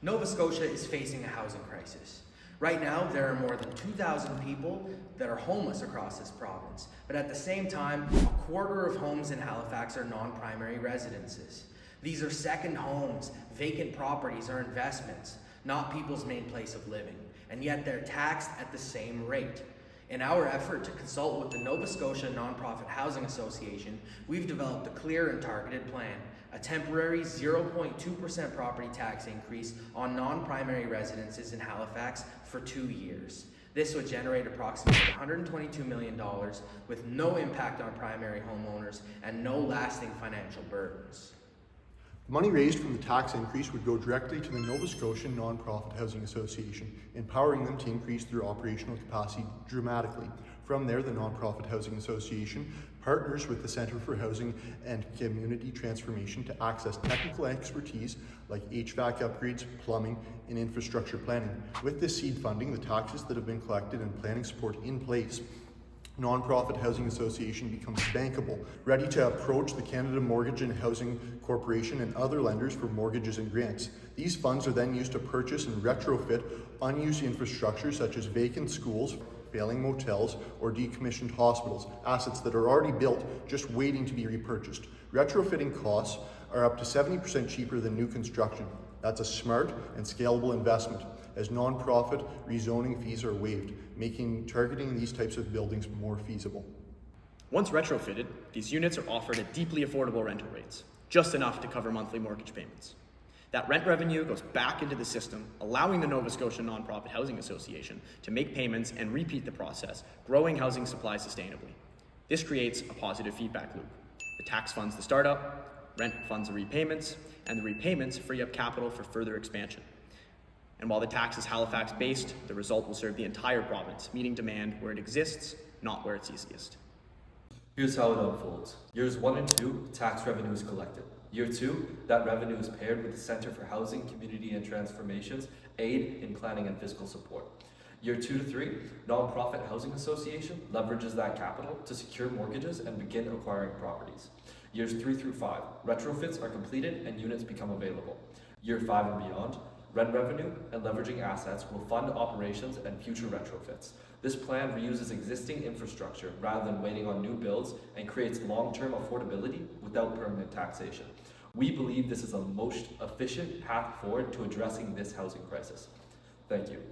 Nova Scotia is facing a housing crisis. Right now, there are more than 2,000 people that are homeless across this province, but at the same time, a quarter of homes in Halifax are non-primary residences. These are second homes, vacant properties, or investments, not people's main place of living, and yet they're taxed at the same rate. In our effort to consult with the Nova Scotia Nonprofit Housing Association, we've developed a clear and targeted plan, a temporary 0.2% property tax increase on non-primary residences in Halifax for 2 years. This would generate approximately $122 million with no impact on primary homeowners and no lasting financial burdens. The money raised from the tax increase would go directly to the Nova Scotia Nonprofit Housing Association, empowering them to increase their operational capacity dramatically. From there, the Nonprofit Housing Association partners with the Centre for Housing and Community Transformation to access technical expertise like HVAC upgrades, plumbing, and infrastructure planning. With this seed funding, the taxes that have been collected and planning support in place, Nonprofit Housing Association becomes bankable, ready to approach the Canada Mortgage and Housing Corporation and other lenders for mortgages and grants. These funds are then used to purchase and retrofit unused infrastructure such as vacant schools, failing motels, or decommissioned hospitals, assets that are already built just waiting to be repurchased. Retrofitting costs are up to 70% cheaper than new construction. That's a smart and scalable investment, as non-profit rezoning fees are waived, making targeting these types of buildings more feasible. Once retrofitted, these units are offered at deeply affordable rental rates, just enough to cover monthly mortgage payments. That rent revenue goes back into the system, allowing the Nova Scotia Nonprofit Housing Association to make payments and repeat the process, growing housing supply sustainably. This creates a positive feedback loop. The tax funds the startup, rent funds the repayments, and the repayments free up capital for further expansion. And while the tax is Halifax-based, the result will serve the entire province, meeting demand where it exists, not where it's easiest. Here's how it unfolds. Years 1 and 2, tax revenue is collected. Year 2, that revenue is paired with the Centre for Housing, Community and Transformation's aid in planning and fiscal support. Year 2 to 3, Nonprofit Housing Association leverages that capital to secure mortgages and begin acquiring properties. Years 3 through 5, retrofits are completed and units become available. Year 5 and beyond, rent revenue and leveraging assets will fund operations and future retrofits. This plan reuses existing infrastructure rather than waiting on new builds and creates long-term affordability without permanent taxation. We believe this is the most efficient path forward to addressing this housing crisis. Thank you.